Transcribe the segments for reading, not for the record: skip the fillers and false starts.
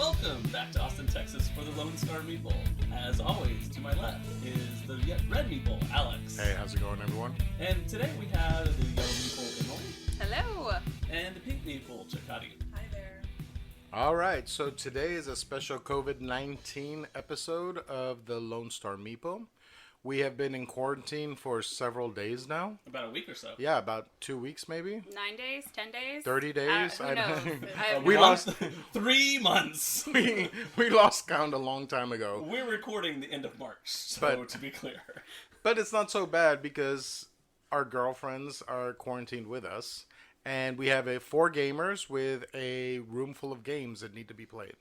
Welcome back to Austin, Texas for the Lone Star Meeple. As always, to my left is the red Meeple, Alex. Hey, how's it going, everyone? And today we have the yellow Meeple, Emily. Hello. And the pink Meeple, Chakati. Hi there. All right, so today is a special COVID-19 episode of the Lone Star Meeple. We have been in quarantine for several days now. About a week or so. Yeah, about 2 weeks maybe. 9 days, 10 days, 30 days. Who knows? We lost 3 months. we lost count a long time ago. We're recording the end of March, so to be clear. But it's not so bad because our girlfriends are quarantined with us, and we have 4 gamers with a room full of games that need to be played.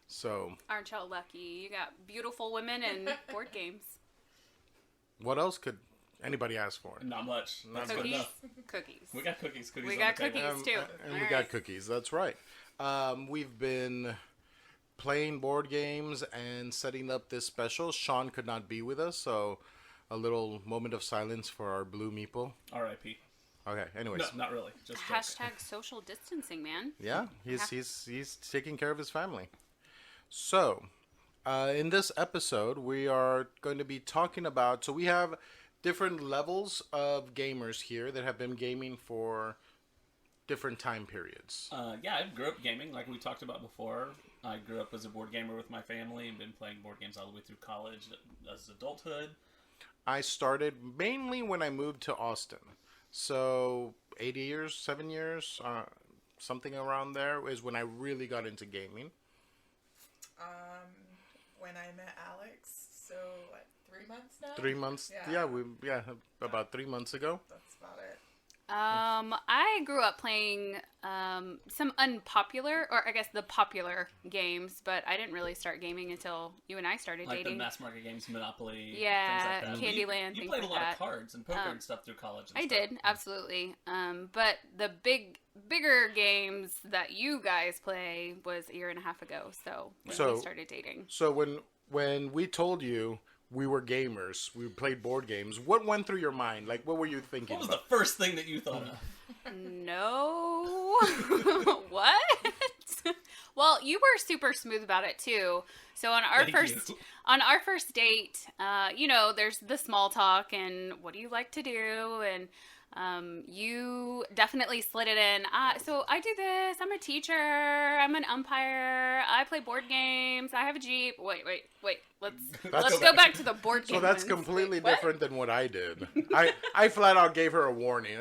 So, aren't y'all lucky? You got beautiful women and board games. what else could anybody ask for? Not much. That's good Cookies. enough. Cookies. We got cookies. We got cookies too. And All we got cookies. That's right. We've been playing board games and setting up this special. Sean could not be with us, so a little moment of silence for our blue meeple. R.I.P. Okay. Anyways. No, not really. Just Hashtag social distancing, man. Yeah, he's taking care of his family. So, in this episode, we are going to be talking about. So we have different levels of gamers here that have been gaming for different time periods. Yeah, I grew up gaming, like we talked about before. I grew up as a board gamer with my family and been playing board games all the way through college as adulthood. I started mainly when I moved to Austin. So 8 years, 7 years, something around there is when I really got into gaming. When I met Alex, so what, 3 months now? 3 months, about 3 months ago. That's about it. I grew up playing some unpopular, or I guess the popular games, but I didn't really start gaming until you and I started like dating. The mass market games, Monopoly, Yeah, things like that. Candyland, you things played like a lot that. of cards and poker and stuff through college. And I stuff. did, absolutely. But the bigger games that you guys play was a year and a half ago, so when we started dating. So when we told you we were gamers, we played board games, what went through your mind? Like, what were you thinking? What was the first thing that you thought of? No. What? Well, you were super smooth about it too. So on our first date, there's the small talk and what do you like to do, and you definitely slid it in. So I do this. I'm a teacher. I'm an umpire. I play board games. I have a Jeep. Wait. Let's go back to the board games. So that's completely different than what I did. I flat out gave her a warning.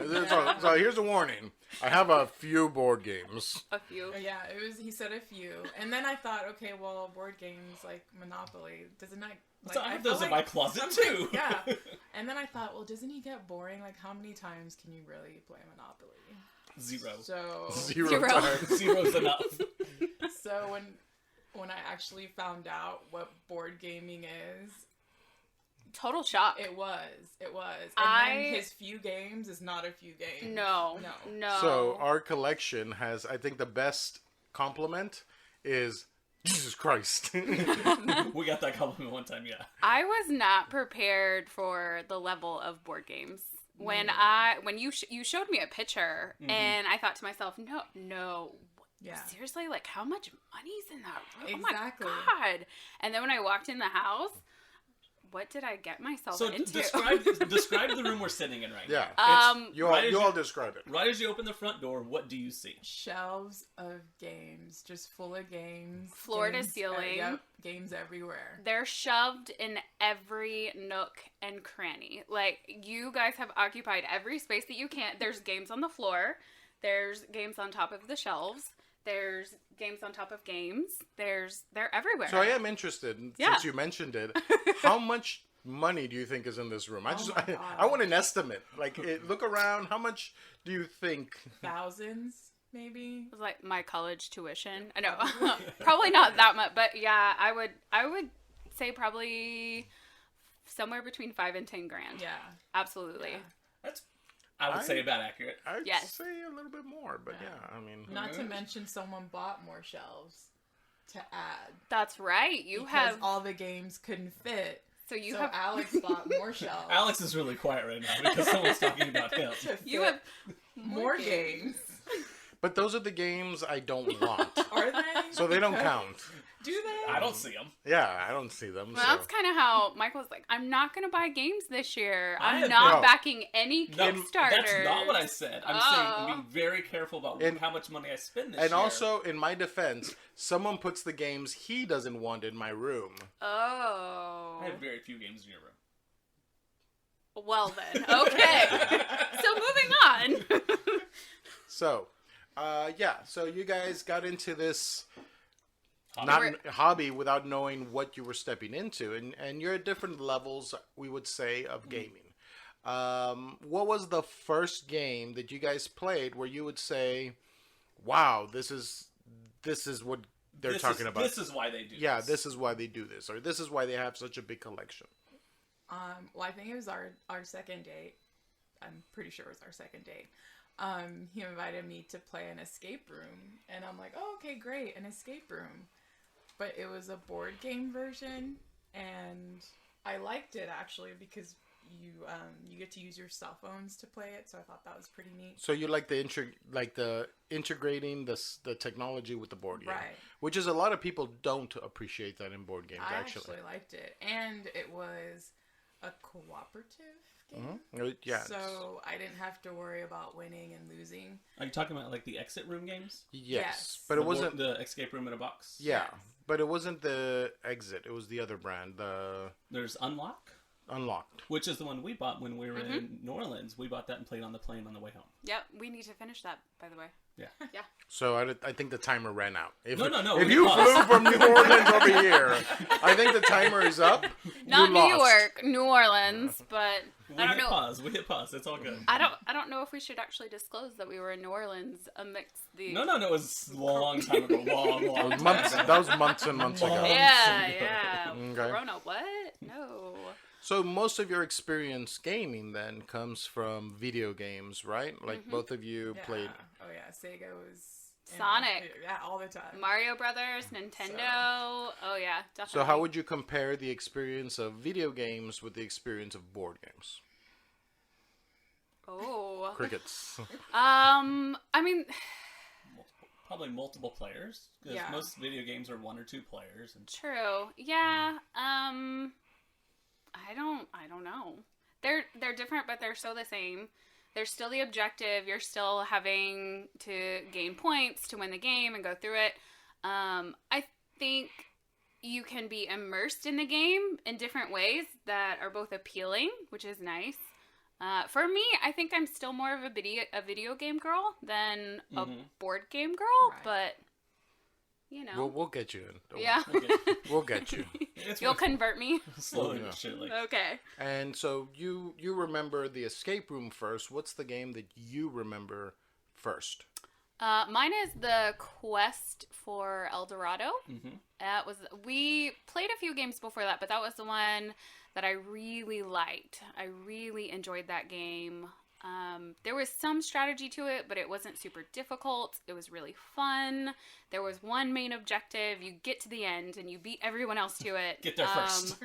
So here's a warning. I have a few board games. A few. Yeah, he said a few. And then I thought, okay, well, board games like Monopoly, doesn't that... Like, so I have those in my closet too. Yeah. And then I thought, well, doesn't he get boring? Like, how many times can you really play Monopoly? 0. So... Zero times. Zero's enough. So when I actually found out what board gaming is... Total shock. It was. And then his few games is not a few games. No. So our collection has, I think the best compliment is... Jesus Christ. We got that compliment one time, yeah. I was not prepared for the level of board games. When you showed me a picture, and I thought to myself, no, yeah. Seriously, like how much money's in that room? Exactly. Oh my God. And then when I walked in the house, what did I get myself into? Describe the room we're sitting in right Yeah. now. You all describe it. Right as you open the front door, what do you see? Shelves of games, just full of games. Floor games, to ceiling. Yep, games everywhere. They're shoved in every nook and cranny. Like, you guys have occupied every space that you can. There's games on the floor. There's games on top of the shelves. There's games on top of games. They're everywhere. So I am interested, since you mentioned it, how much money do you think is in this room? I want an estimate. Like, look around. How much do you think? Thousands, maybe. It was like my college tuition. I know, probably not that much, but yeah, I would say probably somewhere between $5,000 and $10,000. Yeah, absolutely. Yeah. That's, I would say, about accurate. I'd say a little bit more, but I mean, not to mention someone bought more shelves to add. That's right. Because all the games couldn't fit. So Alex bought more shelves. Alex is really quiet right now because someone's talking about him. You have more games. But those are the games I don't want. Are they? So they don't count. Do they? I don't see them. Yeah, I don't see them. Well, so. that's kind of how Michael's like, I'm not going to buy games this year. I'm No. not backing any No, Kickstarters. that's not what I said. I'm saying be very careful about how much money I spend this year. And also, in my defense, someone puts the games he doesn't want in my room. Oh. I have very few games in your room. Well then, okay. So moving on. So, so you guys got into this Hobby. hobby without knowing what you were stepping into, and you're at different levels, we would say, of gaming. What was the first game that you guys played where you would say, "Wow, this is what they're talking about. This is why they do. Yeah, this is why they do this, or this is why they have such a big collection." Well, I think it was our second date. I'm pretty sure it was our second date. He invited me to play an escape room, and I'm like, oh, okay, great, an escape room. But it was a board game version, and I liked it actually because you get to use your cell phones to play it, so I thought that was pretty neat. So you like the integrating the technology with the board game, Right? which is a lot of people don't appreciate that in board games. I actually liked it, and it was a cooperative game. Yeah. So I didn't have to worry about winning and losing. Are you talking about like the exit room games? Yes, but it wasn't the escape room in a box. Yeah, Yes. but it wasn't the Exit. It was the other brand, There's Unlock, Unlocked. which is the one we bought when we were in New Orleans. We bought that and played on the plane on the way home. Yep, we need to finish that, by the way. Yeah. Yeah. So I think the timer ran out. If, No, If we you paused. flew from New Orleans over here, I think the timer is up. Not You New lost. York, New Orleans, but We I don't hit know. pause. We hit pause. It's all good. I don't know if we should actually disclose that we were in New Orleans amidst the No, it was a long time ago. Long time Months. ago. That was months and months ago. Months. Yeah. Okay. Corona, what? No. So most of your experience gaming then comes from video games, right? Like both of you Yeah. played. Oh yeah, Sega was Sonic. Yeah, all the time. Mario Brothers, Nintendo. Oh yeah, definitely. So how would you compare the experience of video games with the experience of board games? Oh. Crickets. I mean, Probably multiple players. Because Yeah. most video games are one or two players. And true. Yeah. I don't know. They're different, but they're still the same. There's still the objective. You're still having to gain points to win the game and go through it. I think you can be immersed in the game in different ways that are both appealing, which is nice. For me, I think I'm still more of a video game girl than a board game girl, Right. but you know. We'll get you in. Yeah. We'll get you. it's You'll worth convert me. slowly Yeah. and shit. Like, Okay. And so you remember the escape room first. What's the game that you remember first? Mine is the Quest for El Dorado. We played a few games before that, but that was the one that I really liked. I really enjoyed that game. There was some strategy to it, but it wasn't super difficult. It was really fun. There was one main objective. You get to the end and you beat everyone else to it. Get there first.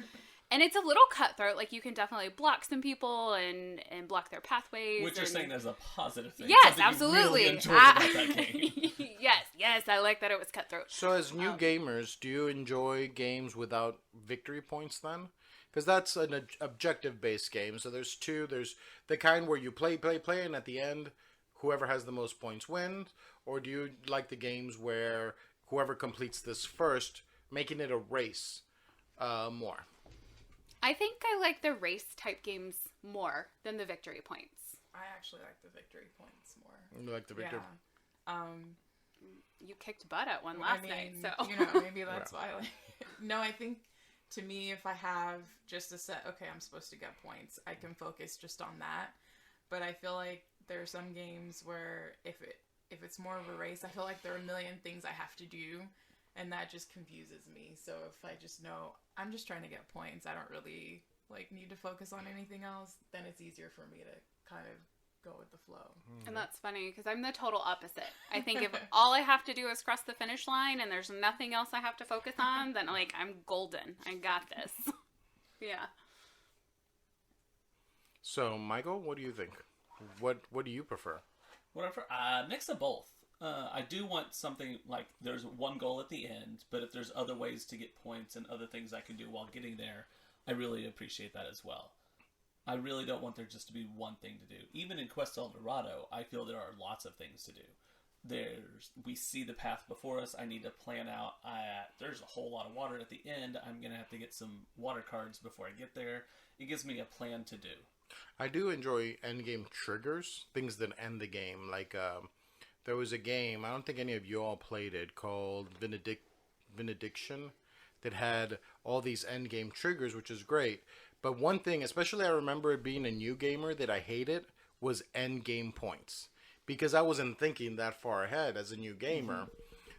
And it's a little cutthroat. Like, you can definitely block some people and block their pathways. Which you're and- saying is a positive thing. Yes, Something you absolutely. really enjoyed about that game. yes, I like that it was cutthroat. So as new gamers, do you enjoy games without victory points then? Because that's an objective-based game. So there's two. There's the kind where you play, and at the end, whoever has the most points wins. Or do you like the games where whoever completes this first, making it a race more? I think I like the race type games more than the victory points. I actually like the victory points more. You like the victory? Yeah. You kicked butt at one I last mean, night, so maybe that's why. No, I think to me, if I have just a set, okay, I'm supposed to get points, I can focus just on that. But I feel like there are some games where if it's more of a race, I feel like there are a million things I have to do, and that just confuses me. So if I just know I'm just trying to get points, I don't really need to focus on anything else, then it's easier for me to kind of go with the flow. and that's funny because I'm the total opposite. I think if all I have to do is cross the finish line and there's nothing else I have to focus on, then I'm golden. I got this. Yeah. So Michael, what do you think? What do you prefer? Whatever. Mix of both. I do want something like there's one goal at the end, but if there's other ways to get points and other things I can do while getting there, I really appreciate that as well. I really don't want there just to be one thing to do. Even in Quest El Dorado, I feel there are lots of things to do. We see the path before us. I need to plan out. There's a whole lot of water at the end. I'm going to have to get some water cards before I get there. It gives me a plan to do. I do enjoy endgame triggers, things that end the game. Like, there was a game, I don't think any of you all played it, called Benediction, that had all these endgame triggers, which is great. But one thing, especially I remember it being a new gamer, that I hated was endgame points. Because I wasn't thinking that far ahead as a new gamer. Mm-hmm.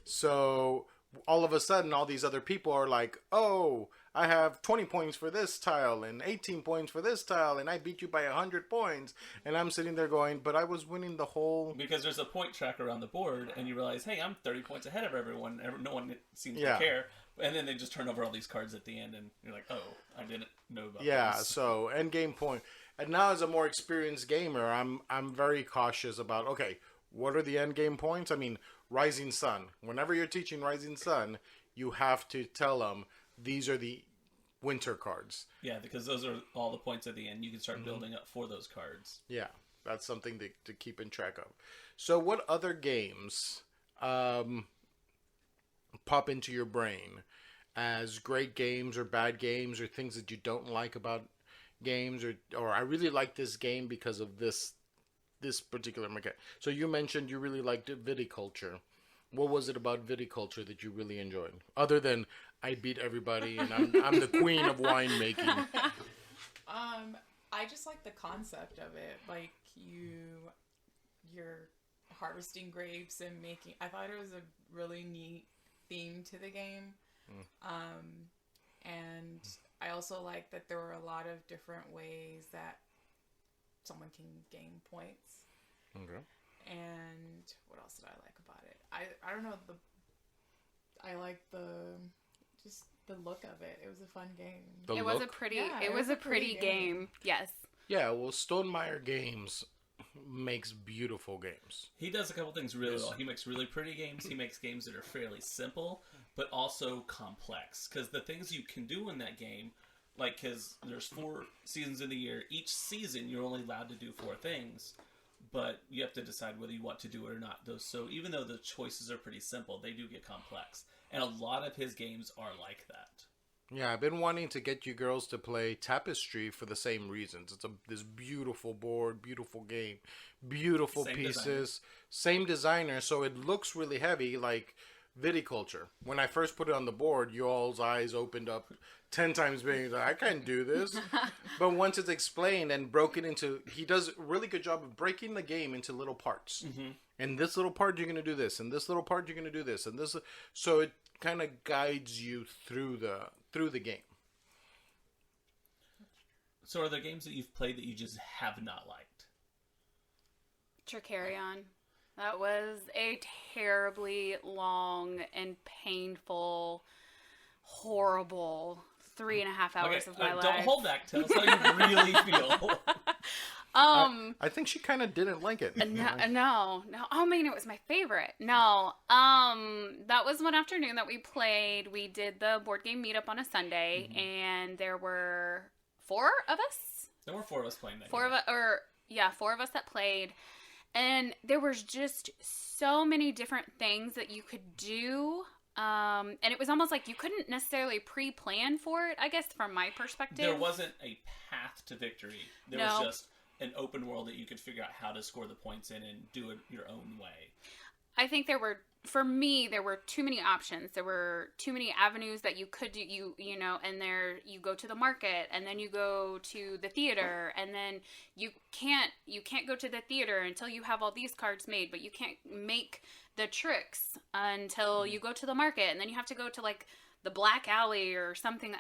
So all of a sudden, all these other people are like, oh, I have 20 points for this tile and 18 points for this tile, and I beat you by 100 points. And I'm sitting there going, but I was winning the whole... Because there's a point tracker on the board, and you realize, hey, I'm 30 points ahead of everyone. No one seems to care. And then they just turn over all these cards at the end, and you're like, oh, I didn't know about this. So endgame point. And now as a more experienced gamer, I'm very cautious about, okay, what are the endgame points? I mean, Rising Sun. Whenever you're teaching Rising Sun, you have to tell them these are the winter cards. Yeah, because those are all the points at the end. You can start building up for those cards. Yeah, that's something to keep in track of. So what other games pop into your brain as great games or bad games or things that you don't like about games, or I really like this game because of this particular mechanic? So you mentioned you really liked viticulture. What was it about viticulture that you really enjoyed? Other than I beat everybody and I'm the queen of winemaking. I just like the concept of it. Like you're harvesting grapes and making. I thought it was a really neat theme to the game. And I also like that there were a lot of different ways that someone can gain points. Okay. And what else did I like about it? I don't know, I like the look of it. It was a fun game. It was a pretty game. Yes. Yeah, well, Stonemaier Games makes beautiful games. He does a couple things really well. He makes really pretty games. He makes games that are fairly simple, but also complex. Because the things you can do in that game, like, because there's 4 seasons in the year. Each season, you're only allowed to do 4 things, but you have to decide whether you want to do it or not. So even though the choices are pretty simple, they do get complex. And a lot of his games are like that. Yeah, I've been wanting to get you girls to play Tapestry for the same reasons. It's this beautiful board, beautiful game, beautiful pieces, same designer, so it looks really heavy, like viticulture. When I first put it on the board, you all's eyes opened up 10 times bigger. Like, I can't do this. But once it's explained and broken into, he does a really good job of breaking the game into little parts. Mm-hmm. And this little part you're going to do this, and this little part you're going to do this, and this. So it kind of guides you through the game. So are there games that you've played that you just have not liked? Tricarion. That was a terribly long and painful, horrible 3.5 hours of my life. Don't hold back. Tell us how you really feel. I think she kind of didn't like it. No. I mean, it was my favorite. No. That was one afternoon that we played. We did the board game meetup on a Sunday, and there were 4 of us. There were 4 of us playing that. 4 of us that played. And there was just so many different things that you could do. And it was almost like you couldn't necessarily pre-plan for it, I guess, from my perspective. There wasn't a path to victory. There was just an open world that you could figure out how to score the points in and do it your own way. I think there were too many options. There were too many avenues that you could do, you know, and there you go to the market, and then you go to the theater, and then you can't go to the theater until you have all these cards made, but you can't make the tricks until you go to the market, and then you have to go to like the Black Alley or something.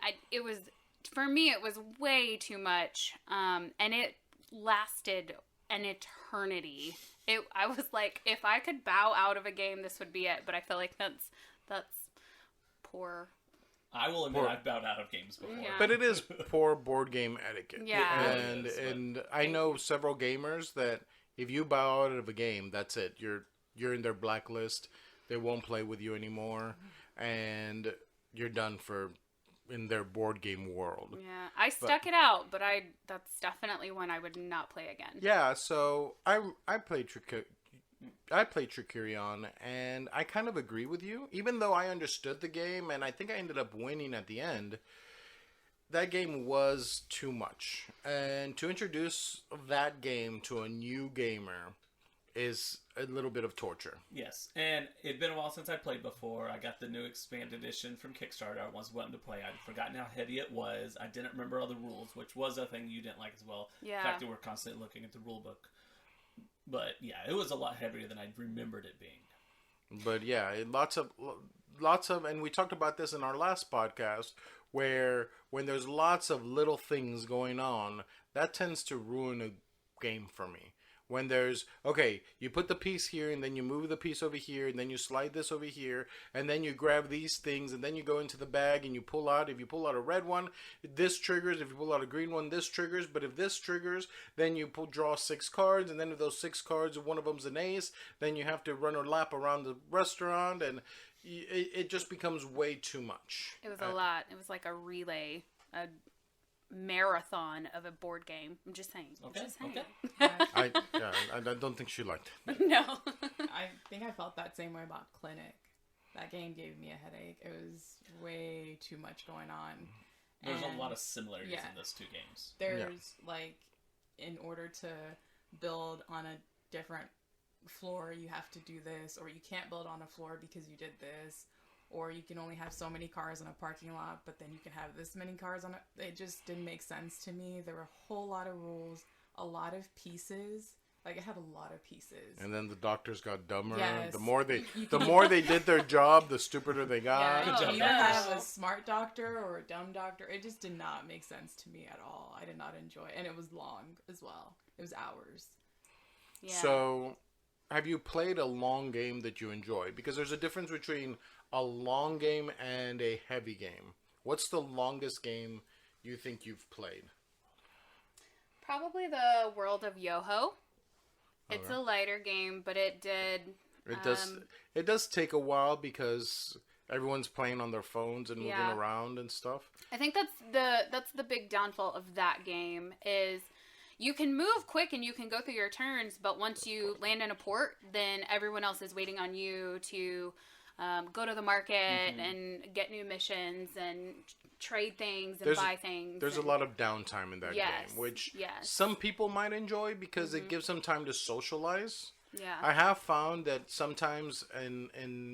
For me, it was way too much, and it lasted an eternity. I was like, if I could bow out of a game, this would be it. But I feel like that's poor. I will admit I've bowed out of games before. Yeah. But it is poor board game etiquette. Yeah. And I know several gamers that if you bow out of a game, that's it. You're you're in their blacklist. They won't play with you anymore, and you're done in their board game world. Yeah, I stuck it out, but that's definitely one I would not play again. Yeah, so I played Tricurion, and I kind of agree with you. Even though I understood the game, and I think I ended up winning at the end, that game was too much. And to introduce that game to a new gamer is a little bit of torture. Yes, and it'd been a while since I played before. I got the new expanded edition from Kickstarter. I was wanting to play. I'd forgotten how heavy it was. I didn't remember all the rules, which was a thing you didn't like as well. Yeah. The fact that we're constantly looking at the rule book. But yeah, it was a lot heavier than I remembered it being. But yeah, lots of, and we talked about this in our last podcast, where when there's lots of little things going on, that tends to ruin a game for me. When there's, okay, you put the piece here, and then you move the piece over here, and then you slide this over here, and then you grab these things, and then you go into the bag, and you pull out. If you pull out a red one, this triggers. If you pull out a green one, this triggers. But if this triggers, then you draw 6 cards, and then if those 6 cards, one of them's an ace, then you have to run a lap around the restaurant, and it just becomes way too much. It was a lot. It was like a relay, a marathon of a board game. I'm just saying. Okay. I don't think she liked it. No. I think I felt that same way about Clinic. That game gave me a headache. It was way too much going on. There's And a lot of similarities in those two games. There's like, in order to build on a different floor, you have to do this, or you can't build on a floor because you did this, or you can only have so many cars in a parking lot, but then you can have this many cars on it. It just didn't make sense to me. There were a whole lot of rules, a lot of pieces. Like, it had a lot of pieces. And then the doctors got dumber. Yes. The more they did their job, the stupider they got. Yeah, you either yes. have a smart doctor or a dumb doctor. It just did not make sense to me at all. I did not enjoy it. And it was long as well. It was hours. Yeah. So, have you played a long game that you enjoy? Because there's a difference between a long game and a heavy game. What's the longest game you think you've played? Probably the World of Yoho. It's a lighter game, but it did. It does take a while because everyone's playing on their phones and moving around and stuff. I think that's the big downfall of that game is you can move quick and you can go through your turns, but once you land in a port, then everyone else is waiting on you to go to the market and get new missions and trade things and buy things. There's a lot of downtime in that game, which some people might enjoy because it gives them time to socialize. Yeah. I have found that sometimes in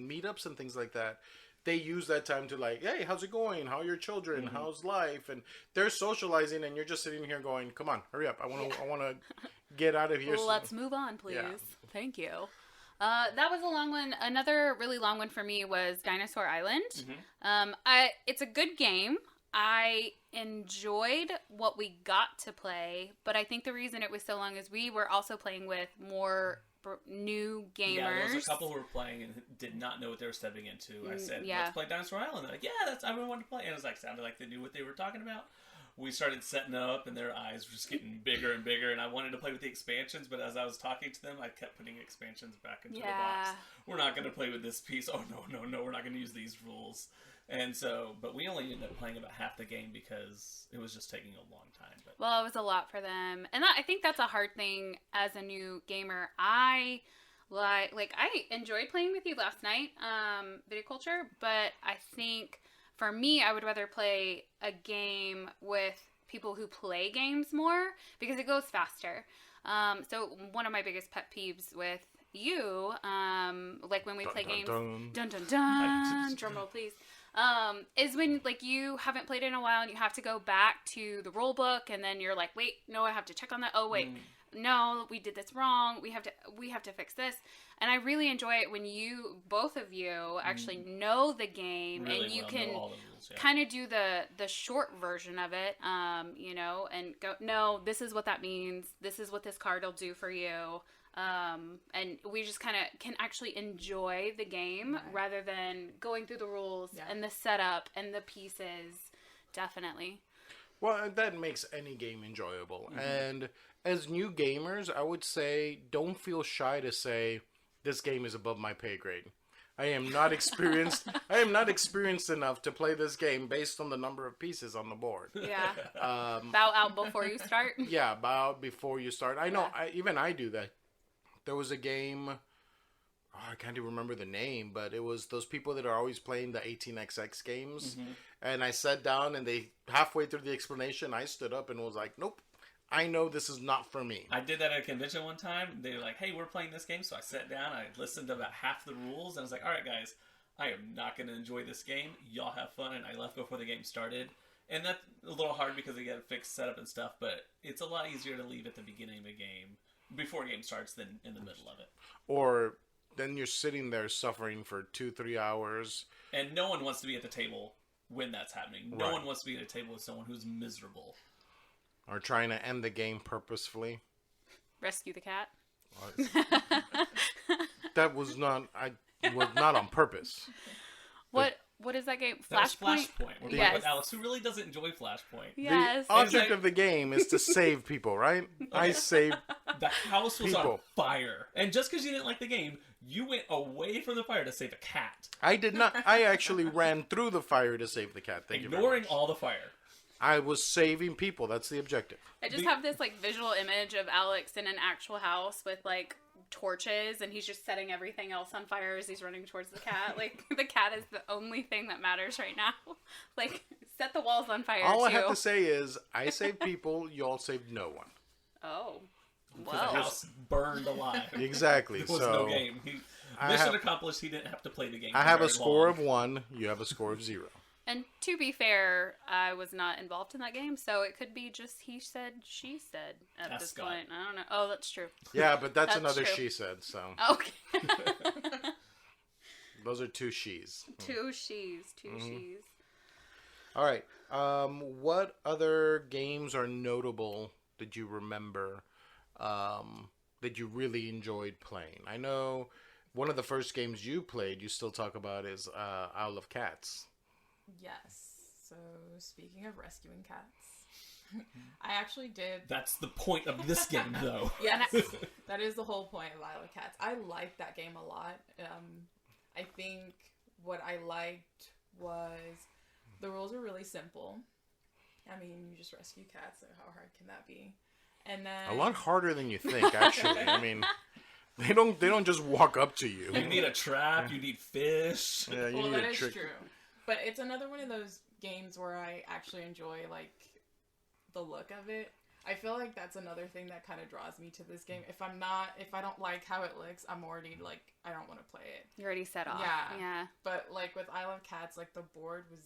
meetups and things like that, they use that time to like, hey, how's it going? How are your children? How's life? And they're socializing, and you're just sitting here going, come on, hurry up. I want to get out of here. Let's move on, please. Yeah. Thank you. That was a long one. Another really long one for me was Dinosaur Island. It's a good game. I enjoyed what we got to play, but I think the reason it was so long is we were also playing with more new gamers. Yeah, there was a couple who were playing and did not know what they were stepping into. I said, let's play Dinosaur Island. They're like, yeah, that's I really wanted to play. And it was like, sounded like they knew what they were talking about. We started setting up, and their eyes were just getting bigger and bigger, and I wanted to play with the expansions, but as I was talking to them, I kept putting expansions back into the box. We're not going to play with this piece. Oh, no, we're not going to use these rules. And so, but we only ended up playing about half the game because it was just taking a long time. But. Well, it was a lot for them. And I think that's a hard thing as a new gamer. I enjoyed playing with you last night, Viticulture, but I think for me, I would rather play a game with people who play games more because it goes faster. So one of my biggest pet peeves with you, like when we play games, drum roll please, is when like you haven't played in a while and you have to go back to the rule book and then you're like, wait, no, I have to check on that. Oh wait, no, we did this wrong. We have to fix this. And I really enjoy it when both of you actually know the game really and you can kind of do the short version of it, and go, no, this is what that means. This is what this card will do for you. And we just kind of can actually enjoy the game rather than going through the rules and the setup and the pieces. Definitely. Well, that makes any game enjoyable. And as new gamers, I would say don't feel shy to say, this game is above my pay grade. I am not experienced. I am not experienced enough to play this game based on the number of pieces on the board. Yeah. Bow out before you start. Yeah, bow out before you start. I know. I do that. There was a game. I can't even remember the name, but it was those people that are always playing the 18xx games. Mm-hmm. And I sat down, and they halfway through the explanation, I stood up and was like, "Nope, I know this is not for me." I did that at a convention one time. They were like, "Hey, we're playing this game." So I sat down, I listened to about half the rules, and I was like, "All right, guys, I am not going to enjoy this game. Y'all have fun." And I left before the game started. And that's a little hard because they got a fixed setup and stuff, but it's a lot easier to leave at the beginning of a game, before a game starts, than in the middle of it. Or then you're sitting there suffering for 2-3 hours. And no one wants to be at the table when that's happening. No one wants to be at a table with someone who's miserable. Or trying to end the game purposefully. Rescue the cat. That was not on purpose. What is that game? That was Flashpoint? Flashpoint. We're playing Yes. with Alex, who really doesn't enjoy Flashpoint. Yes. The object of the game is to save people, right? I save The house was on People. fire. And just because you didn't like the game, you went away from the fire to save a cat. I did not. I actually ran through the fire to save the cat. Thank you very Ignoring much. all the fire. I was saving people. That's the objective. I just have this like visual image of Alex in an actual house with like torches, and he's just setting everything else on fire as he's running towards the cat. Like the cat is the only thing that matters right now. Like set the walls on fire. All too. I have to say is, I saved people. Y'all saved no one. Oh, Because the whoa. house burned alive. Exactly. There was So no game. Mission accomplished. He didn't have to play the game. I have a very score long. of 1. You have a score of 0. And to be fair, I was not involved in that game, so it could be just he said, she said at Ask this Scott. point. I don't know. Oh, that's true. Yeah, but that's That's another true. she said. So Okay. those are 2 she's. Two she's. All right. What other games are notable that you remember that you really enjoyed playing? I know one of the first games you played, you still talk about, is Isle of Cats. Yes. So speaking of rescuing cats, I actually did. That's the point of this game, though. Yes, that is the whole point of Isle of Cats. I liked that game a lot. I think what I liked was the rules are really simple. I mean, you just rescue cats, so how hard can that be? And then A lot harder than you think, actually. I mean, they don't just walk up to you. You need a trap. You need fish. Yeah, you Well, need that a is trick. true. But it's another one of those games where I actually enjoy, like, the look of it. I feel like that's another thing that kind of draws me to this game. If I don't like how it looks, I'm already, like, I don't want to play it. You're already set off. Yeah. Yeah. But, like, with Isle of Cats, like, the board was,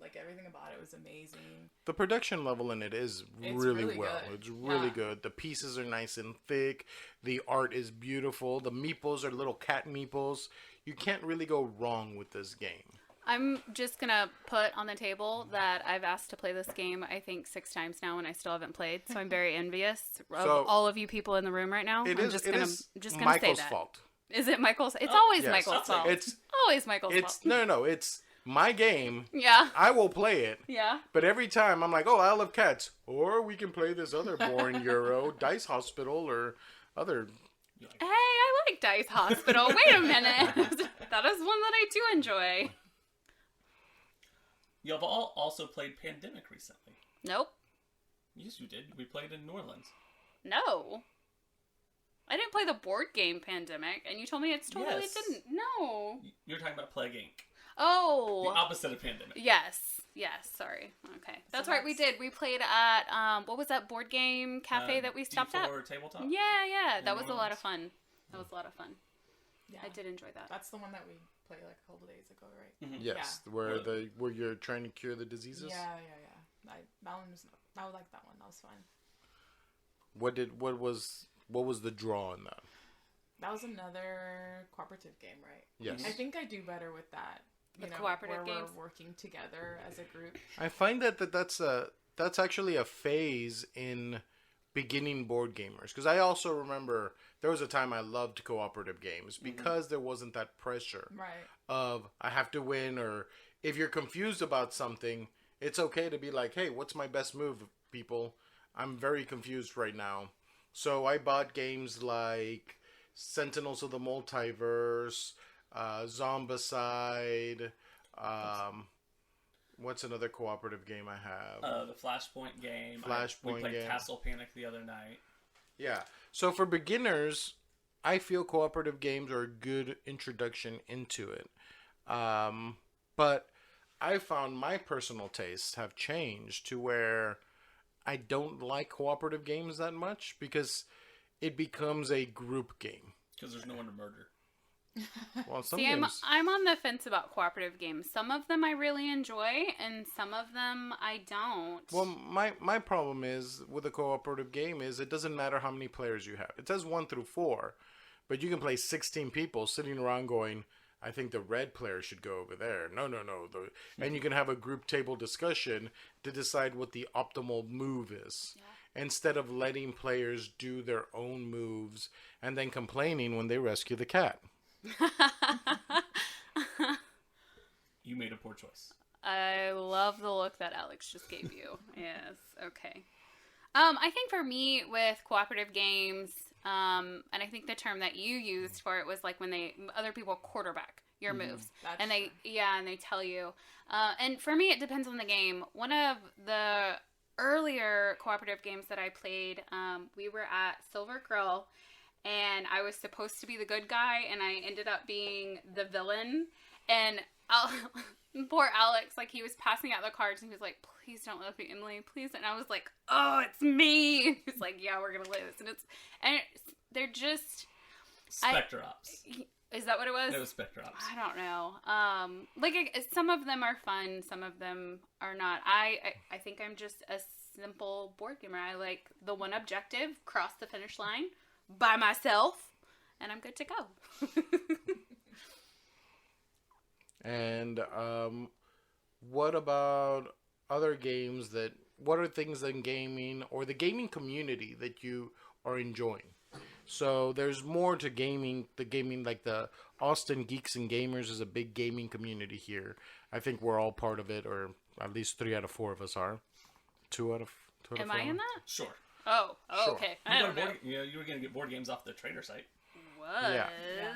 like, everything about it was amazing. The production level in it is It's really really well. good. It's really Yeah. good. The pieces are nice and thick. The art is beautiful. The meeples are little cat meeples. You can't really go wrong with this game. I'm just going to put on the table that I've asked to play this game, I think 6 times now, and I still haven't played. So I'm very envious of So, all of you people in the room right now. It I'm is. just It gonna, is just gonna Michael's say that. fault. Is it Michael's? It's always Yes. Michael's fault. It's always Michael's fault. no. It's my game. Yeah. I will play it. Yeah. But every time I'm like, oh, Isle of Cats, or we can play this other boring Euro, Dice Hospital, or other. Hey, I like Dice Hospital. Wait a minute. That is one that I do enjoy. You have all also played Pandemic recently. Nope. Yes, you did. We played in New Orleans. No. I didn't play the board game Pandemic, and you told me it's totally Yes. didn't. No. You're talking about Plague Inc. Oh. The opposite of Pandemic. Yes. Sorry. Okay. That's right. We did. We played at what was that board game cafe that we stopped at? D4 Tabletop? Yeah. That New was a lot of Orleans. fun. That was a lot of fun. Yeah. I did enjoy that. That's the one that we played, like, a couple days ago, right? Mhm. Yes, where you're trying to cure the diseases. Yeah. That one was. I like that one. That was fun. What was the draw in that? That was another cooperative game, right? Yes. I think I do better with that. With cooperative where games? we're working together as a group. I find that's actually a phase in beginning board gamers, because I also remember there was a time I loved cooperative games because there wasn't that pressure Right. of I have to win, or if you're confused about something, it's okay to be like, hey, what's my best move, people? I'm very confused right now. So I bought games like Sentinels of the Multiverse, Zombicide. What's another cooperative game I have? The Flashpoint game. Flashpoint we played game. Castle Panic the other night. Yeah. So for beginners, I feel cooperative games are a good introduction into it. But I found my personal tastes have changed to where I don't like cooperative games that much because it becomes a group game. Because there's no one to murder. Well, some See, games... I'm on the fence about cooperative games. Some of them I really enjoy, and some of them I don't. Well, my problem is with a cooperative game is it doesn't matter how many players you have. It says 1 through 4, but you can play 16 people sitting around going, I think the red player should go over there. No. And you can have a group table discussion to decide what the optimal move is. Yeah. Instead of letting players do their own moves and then complaining when they rescue the cat. You made a poor choice. I love the look that Alex just gave you. Yes, okay. I think for me with cooperative games, and I think the term that you used for it was like when other people quarterback your moves, and they tell you. And for me, it depends on the game. One of the earlier cooperative games that I played, we were at Silver Grill. And I was supposed to be the good guy, and I ended up being the villain. And poor Alex, like, he was passing out the cards, and he was like, please don't let me, Emily, please. And I was like, oh, it's me. He's like, yeah, we're going to play this. And they're just... Spectre Ops. Is that what it was? It was Spectre Ops. I don't know. Some of them are fun, some of them are not. I think I'm just a simple board gamer. I like the one objective, cross the finish line, by myself, and I'm good to go. And what about other games what are things in gaming or the gaming community that you are enjoying? So there's more to gaming. The gaming, like the Austin Geeks and Gamers is a big gaming community here. I think we're all part of it, or at least 3 out of 4 of us are. 2 out of 4. Am I in that? Sure. Oh, Sure. Okay. You were going to get board games off the trader site. What? Yeah.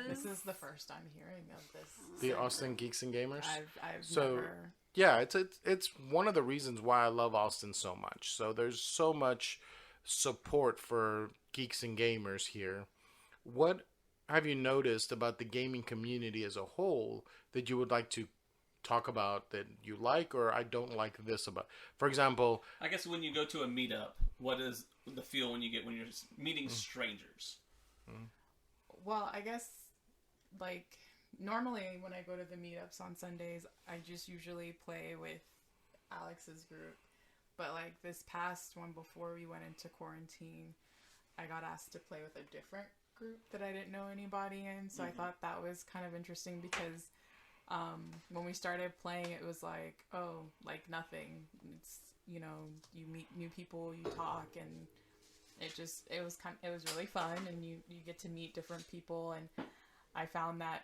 This is the first I'm hearing of this. The Austin Geeks and Gamers. I've So, never... Yeah, it's one of the reasons why I love Austin so much. So there's so much support for geeks and gamers here. What have you noticed about the gaming community as a whole that you would like to talk about that you like or I don't like this about? For example... I guess when you go to a meetup, what is the feel when you're meeting strangers? Well, I guess, like, normally when I go to the meetups on Sundays, I just usually play with Alex's group. But, like, this past one before we went into quarantine, I got asked to play with a different group that I didn't know anybody in. So I thought that was kind of interesting because when we started playing, it was like, oh, like nothing. It's, you meet new people, you talk, and it was really fun, and you get to meet different people, and I found that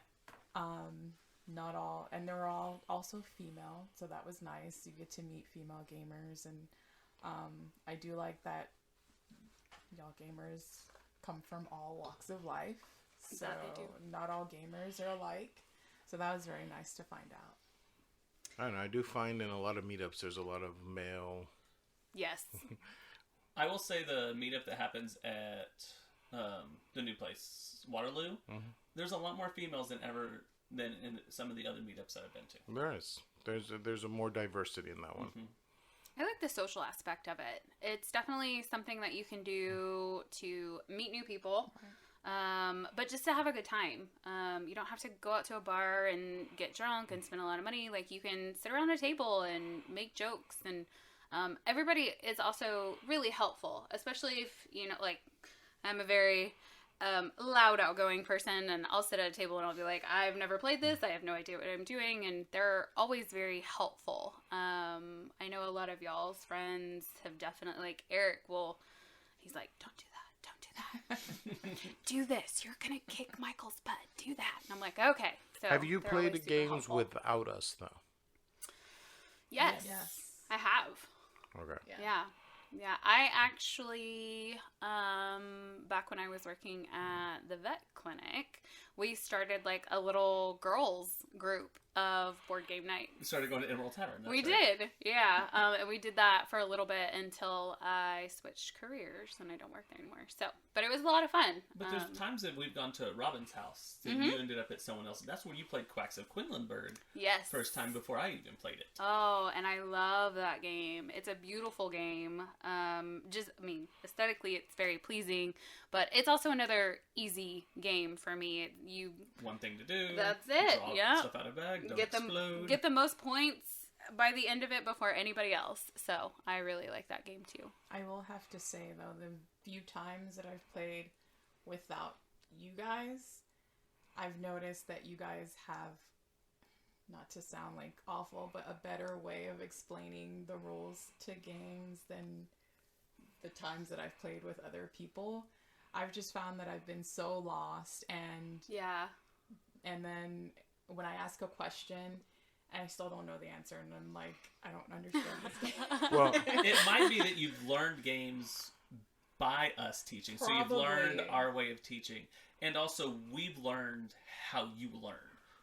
not all, and they're all also female, so that was nice. You get to meet female gamers, and I do like that y'all gamers come from all walks of life, so not all gamers are alike, so that was very nice to find out. I don't know, I do find in a lot of meetups there's a lot of male... Yes. I will say the meetup that happens at the new place, Waterloo, there's a lot more females than in some of the other meetups that I've been to. There is. There's a more diversity in that one. I like the social aspect of it. It's definitely something that you can do to meet new people, but just to have a good time. You don't have to go out to a bar and get drunk and spend a lot of money. Like, you can sit around a table and make jokes, and everybody is also really helpful, especially if, like, I'm a very loud, outgoing person, and I'll sit at a table and I'll be like, I've never played this, I have no idea what I'm doing, and they're always very helpful. I know a lot of y'all's friends have definitely, like, Eric he's like, don't do that, do this, you're gonna kick Michael's butt, do that, and I'm like, okay. So have you played the games helpful. without us, though? Yes. I have. Okay. Yeah. Yeah, I actually, back when I was working at the vet clinic, we started like a little girls group of board game night. You started going to Emerald Tavern. We did, yeah. And we did that for a little bit until I switched careers and I don't work there anymore. So, but it was a lot of fun. But there's times that we've gone to Robin's house that you ended up at someone else. That's where you played Quacks of Quinlanburg. Yes. First time before I even played it. Oh, and I love that game. It's a beautiful game. Aesthetically, it's very pleasing, but it's also another easy game for me. One thing to do. That's it. Draw Yeah. stuff out of bag. Don't Get explode. Get the most points by the end of it before anybody else. So I really like that game too. I will have to say though, the few times that I've played without you guys, I've noticed that you guys have, not to sound like awful, but a better way of explaining the rules to games than the times that I've played with other people. I've just found that I've been so lost, and then when I ask a question and I still don't know the answer, and I'm like, I don't understand this game. Well, it might be that you've learned games by us teaching. So you've learned our way of teaching. And also, we've learned how you learn.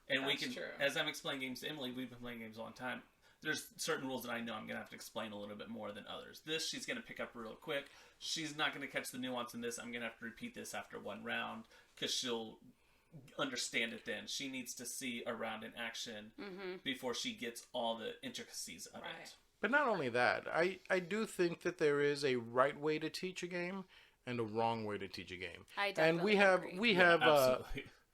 And That's true. As I'm explaining games to Emily, we've been playing games a long time. There's certain rules that I know I'm going to have to explain a little bit more than others. This, she's going to pick up real quick. She's not going to catch the nuance in this. I'm going to have to repeat this after one round because she'll understand it then. She needs to see a round in action before she gets all the intricacies of it. But not only that, I do think that there is a right way to teach a game and a wrong way to teach a game. I definitely agree. we have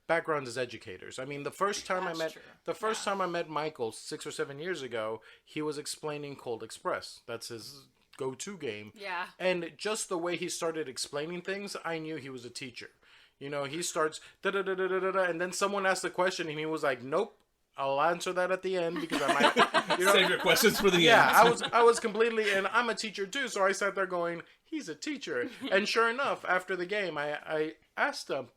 backgrounds as educators. I mean, the first time I met Michael 6 or 7 years ago, he was explaining Cold Express. That's his go-to game. Yeah. And just the way he started explaining things, I knew he was a teacher. You know, he starts da-da-da-da-da-da, and then someone asked a question, and he was like, nope, I'll answer that at the end because I might... You know, save your questions for the end. Yeah, I was completely... And I'm a teacher, too, so I sat there going, he's a teacher. And sure enough, after the game, I asked him,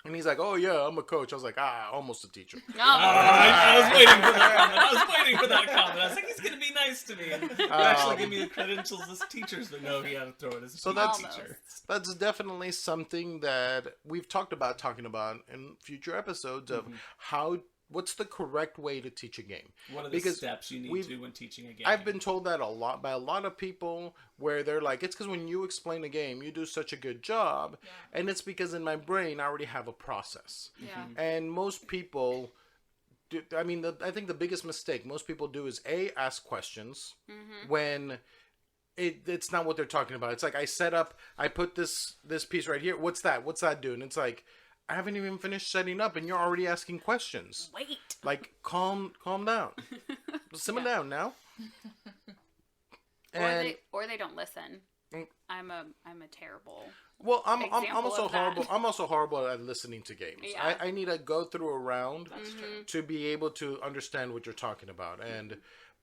and he's like, oh, yeah, I'm a coach. I was like, almost a teacher. No. I was waiting for that comment. I was waiting for that comment. I was like, he's going to be nice to me. And actually give me the credentials as teachers, but no, he had to throw it as a teacher. That's definitely something that we've talked about in future episodes of what's the correct way to teach a game. What are the steps you need to when teaching a game? I've been told that a lot by a lot of people where they're like, it's because when you explain a game, you do such a good job. Yeah. And it's because in my brain, I already have a process. Yeah. And most people... I think the biggest mistake most people do is ask questions when it's not what they're talking about. It's like I put this piece right here. What's that? What's that do? And it's like, I haven't even finished setting up and you're already asking questions. Wait. Like, calm down. Simmer down now. Or they don't listen. I'm a terrible. Well, I'm also horrible. I'm also horrible at listening to games. Yeah. I need to go through a round to be able to understand what you're talking about.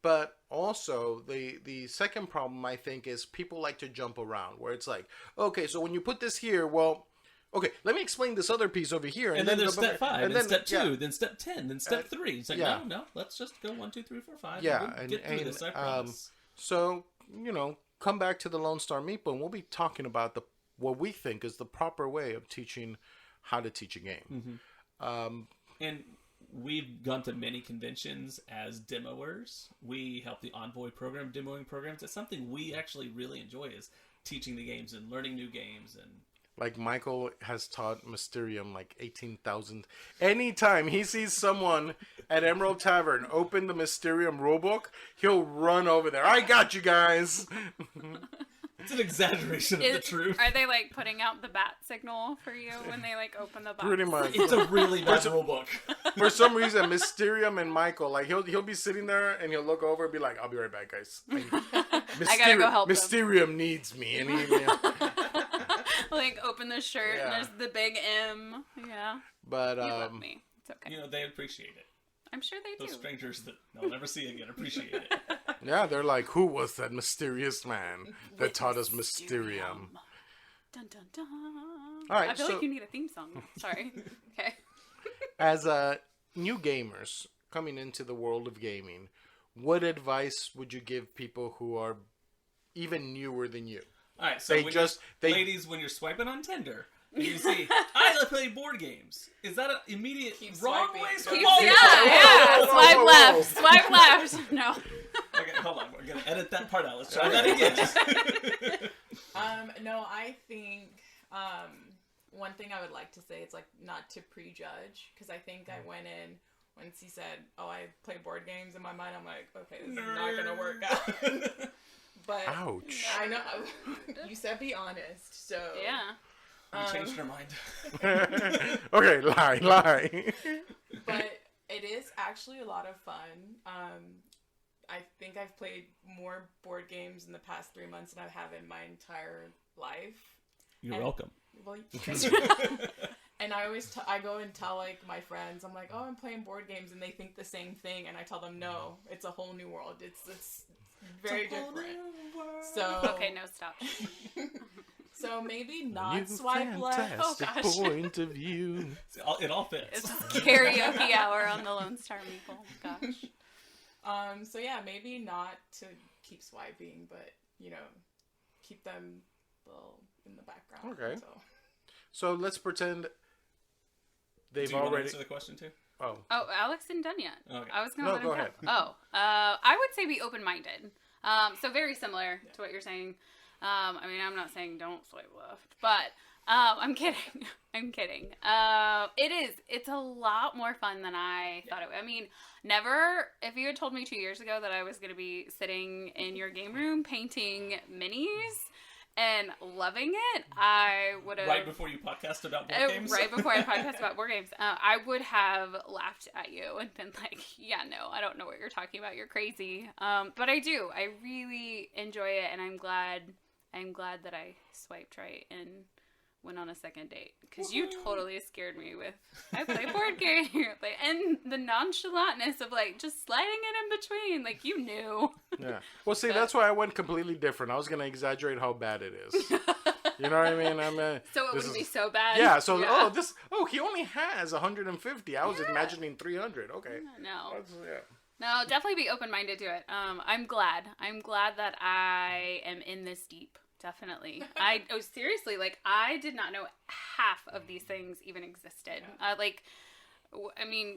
But also the second problem I think is people like to jump around where it's like, okay, so when you put this here, well, okay, let me explain this other piece over here, and then there's step 5, and then step 2, then step 10, then step 3. It's like no, let's just go 1, 2, 3, 4, 5. Yeah, we'll get through this. I promise. So come back to the Lone Star Meeple, and we'll be talking about what we think is the proper way of teaching how to teach a game. And we've gone to many conventions as demoers. We help the Envoy program, demoing programs. It's something we actually really enjoy is teaching the games and learning new games. And like Michael has taught Mysterium like 18,000. Anytime he sees someone at Emerald Tavern open the Mysterium rulebook, he'll run over there. I got you guys. It's an exaggeration of the truth. Are they like putting out the bat signal for you when they like open the box? Pretty much. It's a really bad rule book. For some reason, Mysterium and Michael, like he'll be sitting there and he'll look over and be like, "I'll be right back, guys. I gotta go help Mysterium needs me." And he like open the shirt and there's the big M. Yeah. But you love me. It's okay. They appreciate it. I'm sure they do. Those strangers that they'll never see again appreciate it. Yeah, they're like, who was that mysterious man that taught us Mysterium? Dun, dun, dun. All right, I feel like you need a theme song. Sorry. Okay. As new gamers coming into the world of gaming, what advice would you give people who are even newer than you? All right, so ladies, when you're swiping on Tinder, and you see, I play board games. Is that an immediate wrong way? Swipe left. Swipe left. No. Okay, hold on. We're gonna edit that part out. Let's try that again. No, I think one thing I would like to say is like not to prejudge, because I think I went in once he said, "Oh, I play board games." In my mind, I'm like, okay, this is not gonna work out. But ouch. I know you said be honest, so yeah. You changed her mind. Okay, lie. But it is actually a lot of fun. I think I've played more board games in the past 3 months than I have in my entire life. You're welcome. Well, and I always I go and tell like my friends, I'm like, oh, I'm playing board games, and they think the same thing, and I tell them, no, it's a whole new world. It's very different. So okay, no, stop. So maybe not swipe left. Oh gosh. Point of view. It all fits. It's karaoke hour on the Lone Star Meeple. Gosh. So yeah, maybe not to keep swiping, but keep them little in the background. Okay. So let's pretend they've Do you want to already answer the question too? Oh, Alex isn't done yet. Okay. I was gonna let him go ahead. I would say be open-minded. So very similar to what you're saying. I mean, I'm not saying don't swipe left, but I'm kidding. I'm kidding. It's a lot more fun than I thought it would. I mean, if you had told me 2 years ago that I was going to be sitting in your game room painting minis and loving it, I would have... Right before you podcast about board games? Right before I podcast about board games. I would have laughed at you and been like, yeah, no, I don't know what you're talking about. You're crazy. But I do. I really enjoy it, and I'm glad that I swiped right and went on a second date. Because you totally scared me with, I play board games. And the nonchalantness of, just sliding it in between. Like, you knew. Yeah. Well, see, that's why I went completely different. I was going to exaggerate how bad it is. You know what I mean? So it wouldn't be so bad? Yeah, so, he only has 150. I was imagining 300. Okay. No. Yeah. No, definitely be open-minded to it. I'm glad that I am in this deep. Definitely. Seriously, I did not know half of these things even existed.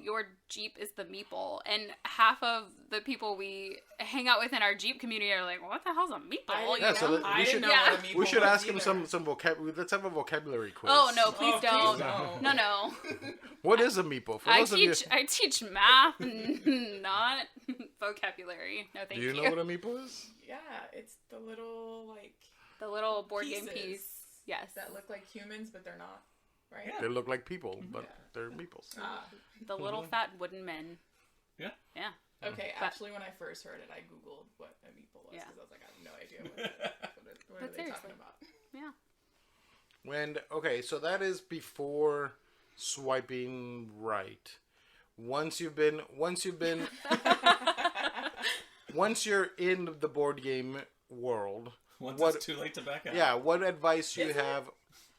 Your Jeep is the meeple, and half of the people we hang out with in our Jeep community are like, what the hell's a meeple? We should ask him some vocabulary. Let's have a vocabulary quiz. Oh, no, please don't. Please no. What is a meeple? I teach math, not vocabulary. No, thank you. Do you know what a meeple is? Yeah, it's the little, the little board pieces game piece. Yes. That look like humans, but they're not. Right? Yeah. They look like people, but they're meeples. The little fat wooden men. Yeah. Yeah. Okay, actually, when I first heard it, I Googled what a meeple was, because I was like, I have no idea what are they talking about. Yeah. So that is before swiping right. Once you're in the board game world. Once it's too late to back out. Yeah, what advice you have?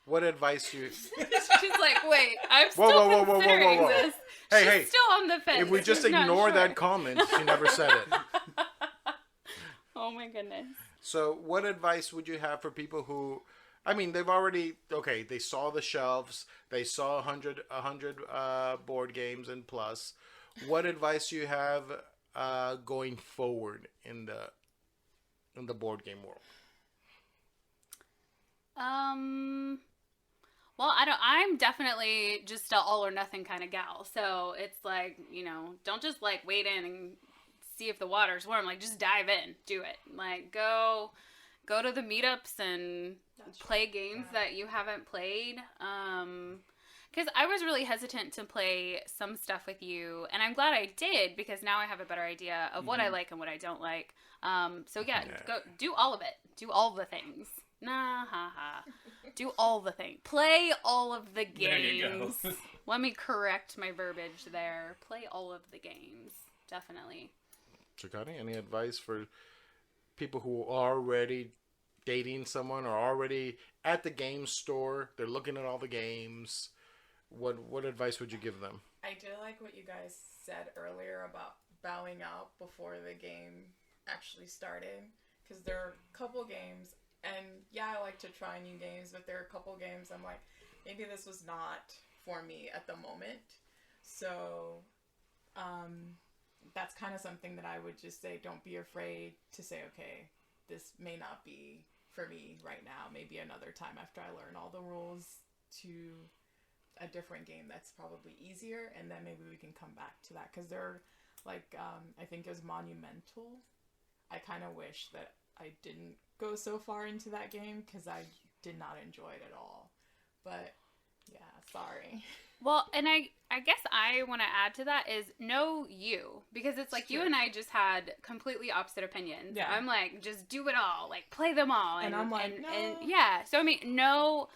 What advice you... She's like, wait, I'm still considering this. Hey, She's still on the fence. If we just ignore that comment, she never said it. Oh my goodness. So what advice would you have for people who... I mean, they've already... Okay, they saw the shelves. They saw 100 board games and plus. What advice do you have going forward in the board game world? Well, I'm definitely just an all or nothing kind of gal. So it's like, don't just wait in and see if the water's warm. Just dive in, do it. Go to the meetups and play games that you haven't played. Because I was really hesitant to play some stuff with you, and I'm glad I did, because now I have a better idea of what I like and what I don't like. Go do all of it. Do all the things. Nah, haha. Do all the things. Play all of the games. There you go. Let me correct my verbiage there. Play all of the games. Definitely. Chikani, any advice for people who are already dating someone or already at the game store? They're looking at all the games. What advice would you give them? I did like what you guys said earlier about bowing out before the game actually started, because there are a couple games And yeah, I like to try new games, but there are a couple games I'm like, maybe this was not for me at the moment. So, that's kind of something that I would just say, don't be afraid to say, okay, this may not be for me right now. Maybe another time after I learn all the rules to a different game that's probably easier, and then maybe we can come back to that. Because they're, like, I think it was Monumental. I kind of wish that I didn't go so far into that game, because I did not enjoy it at all. But, yeah, sorry. Well, and I guess I want to add to that is know you, because it's like you and I just had completely opposite opinions. Yeah. I'm like, just do it all, like play them all, And I'm like, no. and yeah. So I mean, know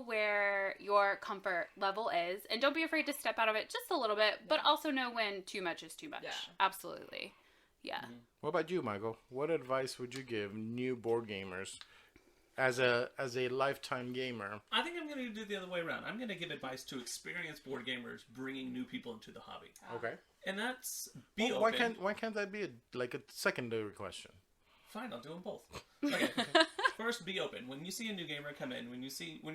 where your comfort level is, and don't be afraid to step out of it just a little bit, but also know when too much is too much. Yeah. Absolutely, yeah. Mm-hmm. What about you, Michael? What advice would you give new board gamers as a lifetime gamer? I think I'm going to do the other way around. I'm going to give advice to experienced board gamers bringing new people into the hobby. Okay. And that's be Well, open. why can't that be a secondary question? Fine, I'll do them both. Okay. First, be open. When you see a new gamer come in, when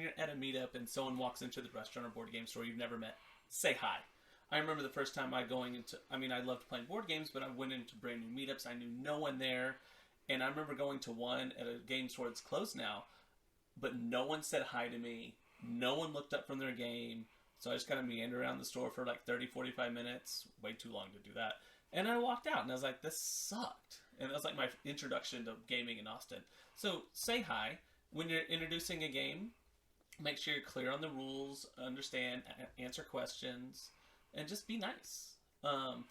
you're at a meetup and someone walks into the restaurant or board game store you've never met, say hi. I remember the first time I loved playing board games, but I went into brand new meetups. I knew no one there. And I remember going to one at a game store that's closed now, but no one said hi to me. No one looked up from their game. So I just kind of meandered around the store for like 30, 45 minutes. Way too long to do that. And I walked out and I was like, this sucked. And that was like my introduction to gaming in Austin. So say hi. When you're introducing a game, make sure you're clear on the rules, understand, answer questions, and just be nice.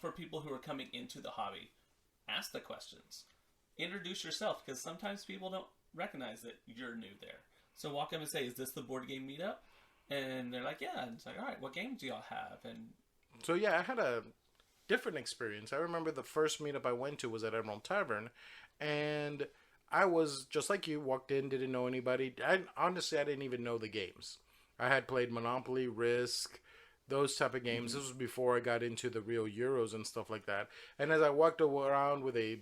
For people who are coming into the hobby, ask the questions. Introduce yourself, because sometimes people don't recognize that you're new there. So walk up and say, is this the board game meetup? And they're like, yeah. And it's like, all right, what games do y'all have? And So yeah, I had a different experience. I remember the first meetup I went to was at Emerald Tavern, and I was just like you, walked in, didn't know anybody. Honestly, I didn't even know the games. I had played Monopoly, Risk, those type of games. Mm-hmm. This was before I got into the real Euros and stuff like that. And as I walked around with a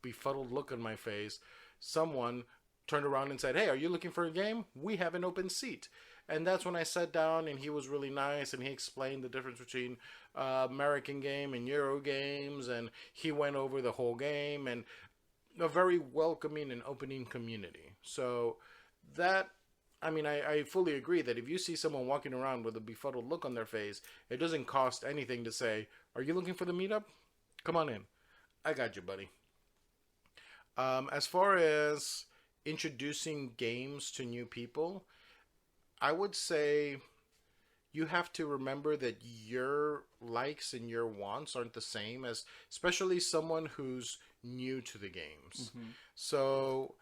befuddled look on my face, someone turned around and said, hey, are you looking for a game? We have an open seat. And that's when I sat down, and he was really nice, and he explained the difference between American game and Euro games, and he went over the whole game, and a very welcoming and opening community. So that, I fully agree that if you see someone walking around with a befuddled look on their face, it doesn't cost anything to say, are you looking for the meetup? Come on in. I got you, buddy. As far as introducing games to new people, I would say you have to remember that your likes and your wants aren't the same as, especially someone who's new to the games. Mm-hmm. So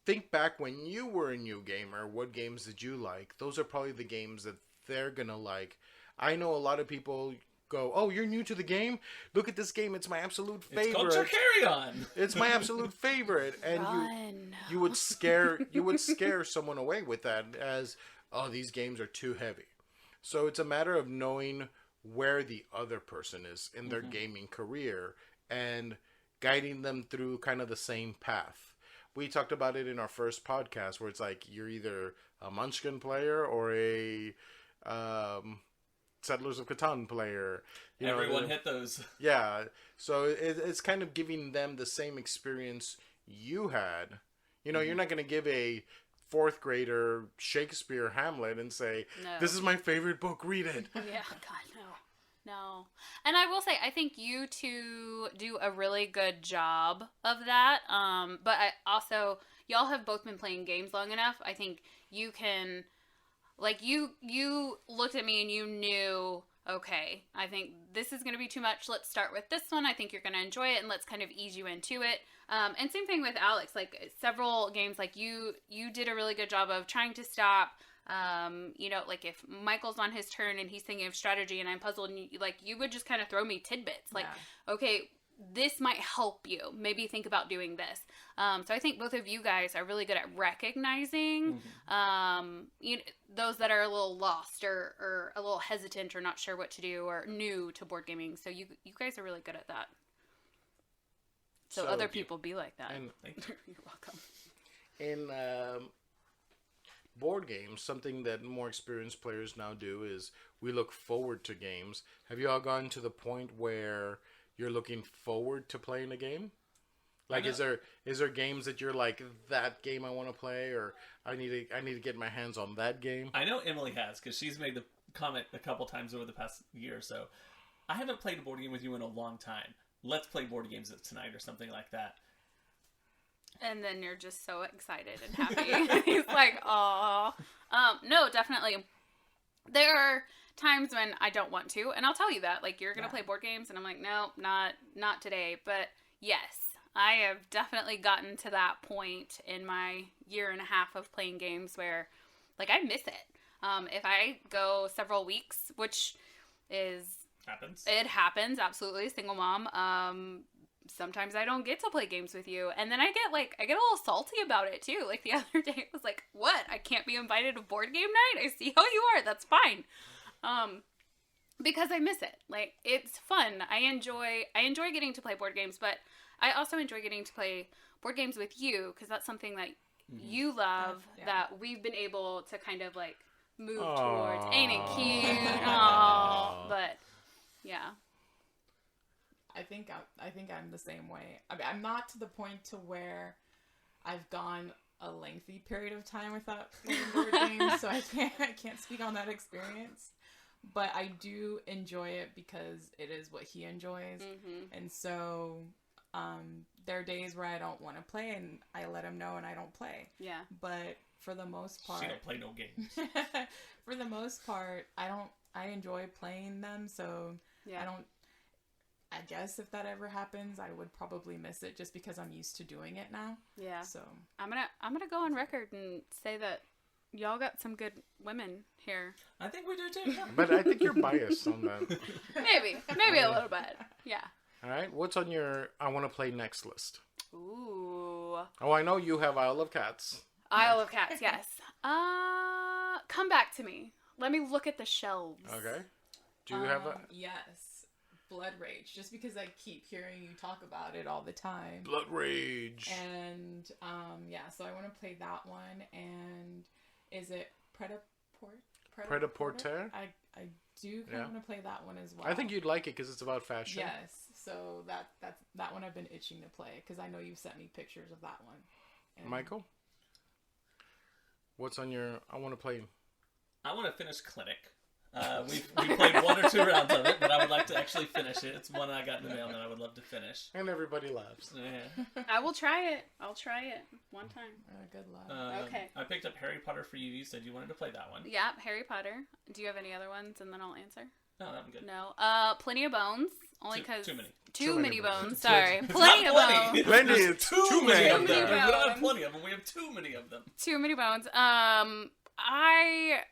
think back when you were a new gamer, what games did you like? Those are probably the games that they're gonna like. I know a lot of people go, oh, you're new to the game? Look at this game. It's my absolute favorite. It's called Carry On. It's my absolute favorite. And you would scare someone away with that as, oh, these games are too heavy. So it's a matter of knowing where the other person is in their gaming career and guiding them through kind of the same path. We talked about it in our first podcast where it's like you're either a Munchkin player or a Settlers of Catan player. Everyone hit those. Yeah. So it's kind of giving them the same experience you had. You're not going to give a fourth grader Shakespeare Hamlet and say, no, this is my favorite book, read it. Yeah, God, no. And I will say, I think you two do a really good job of that. But I also, y'all have both been playing games long enough. I think you can... Like, you looked at me and you knew, okay, I think this is going to be too much. Let's start with this one. I think you're going to enjoy it, and let's kind of ease you into it. And same thing with Alex. Like, several games, like, you did a really good job of trying to stop, like, if Michael's on his turn and he's thinking of strategy and I'm puzzled, and you would just kind of throw me tidbits. Like, okay, this might help you. Maybe think about doing this. So I think both of you guys are really good at recognizing those that are a little lost or a little hesitant or not sure what to do or new to board gaming. So you guys are really good at that. So other people be like that. And you're welcome. in board games, something that more experienced players now do is we look forward to games. Have you all gotten to the point where you're looking forward to playing a game? Like, is there games that you're like, that game I want to play, or I need to get my hands on that game? I know Emily has, because she's made the comment a couple times over the past year or so. I haven't played a board game with you in a long time. Let's play board games tonight or something like that. And then you're just so excited and happy. He's like, "Aw." No, definitely. There are times when I don't want to, and I'll tell you that. Like, you're going to play board games, and I'm like, no, not today. But yes, I have definitely gotten to that point in my year and a half of playing games where, like, I miss it. If I go several weeks, which is... It happens, absolutely. Single mom. Sometimes I don't get to play games with you. And then I get a little salty about it, too. Like, the other day, I was like, what? I can't be invited to board game night? I see how you are. That's fine. Because I miss it. Like, it's fun. I enjoy getting to play board games, but I also enjoy getting to play board games with you, because that's something that you love, that we've been able to kind of, like, move towards. Ain't it cute? Aww. But, yeah. I think I'm the same way. I mean, I'm not to the point to where I've gone a lengthy period of time without playing board games, so I can't speak on that experience. But I do enjoy it because it is what he enjoys, and so there are days where I don't want to play, and I let him know, and I don't play. Yeah. But for the most part, she don't play no games. For the most part, I enjoy playing them, so yeah. I guess if that ever happens, I would probably miss it just because I'm used to doing it now. Yeah. So I'm gonna go on record and say that y'all got some good women here. I think we do too. But I think you're biased on that. Maybe a little bit. Yeah. All right. What's on your I want to play next list? Ooh. Oh, I know you have Isle of Cats. Isle of Cats. Yes. Come back to me. Let me look at the shelves. Okay. Do you have a... Yes. Blood Rage. Just because I keep hearing you talk about it all the time. Blood Rage. And, so I want to play that one. And is it Pret-a-Porter? I do kind of want to play that one as well. I think you'd like it because it's about fashion. Yes. So that one I've been itching to play because I know you've sent me pictures of that one. And Michael? What's on your... I want to play... I want to finish Clinic. We played one or two rounds of it, but I would like to actually finish it. It's one I got in the mail that I would love to finish. And everybody laughs. Yeah. I will try it. I'll try it one time. Good luck. Okay. I picked up Harry Potter for you. You said you wanted to play that one. Yeah, Harry Potter. Do you have any other ones? And then I'll answer. No, I'm good. No. Plenty of Bones. Only because... Too many. Too many bones. Sorry. Plenty of bones. Plenty. It's too many of them. Bones. We don't have plenty of them. We have too many of them. Too many bones. I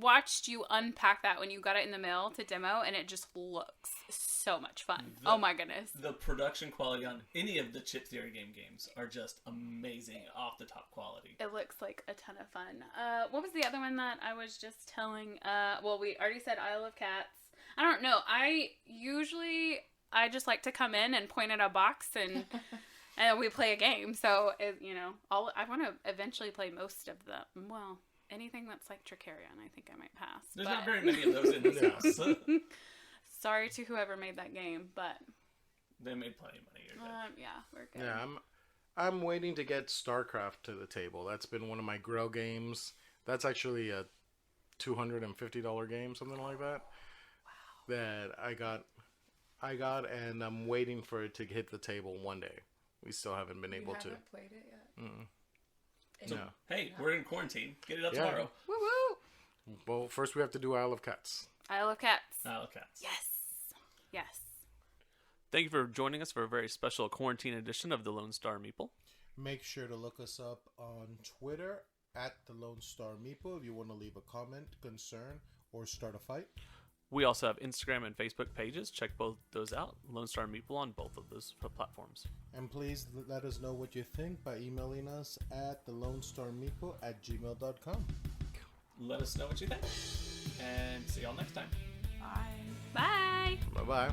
watched you unpack that when you got it in the mail to demo, and it just looks so much fun. Oh my goodness. The production quality on any of the Chip Theory games are just amazing, off the top quality. It looks like a ton of fun. What was the other one that I was just telling? Well, we already said Isle of Cats. I don't know. I just like to come in and point at a box and and we play a game. So, I want to eventually play most of them. Well, anything that's like Tricarion, I think I might pass. There's not very many of those in this house. Sorry to whoever made that game, but... They made plenty of money. You're good. Yeah, we're good. Yeah, I'm waiting to get StarCraft to the table. That's been one of my grow games. That's actually a $250 game, something like that. Wow. That I got, and I'm waiting for it to hit the table one day. We still haven't been able to. You haven't played it yet? No. Hey, we're in quarantine. Get it out tomorrow. Woo woo! Well, first we have to do Isle of Cats. Isle of Cats. Isle of Cats. Yes. Yes. Thank you for joining us for a very special quarantine edition of the Lone Star Meeple. Make sure to look us up on Twitter at the Lone Star Meeple if you want to leave a comment, concern, or start a fight. We also have Instagram and Facebook pages. Check both those out. Lone Star Meeple on both of those platforms. And please let us know what you think by emailing us at thelonestarmeeple@gmail.com. Let us know what you think. And see y'all next time. Bye. Bye. Bye-bye.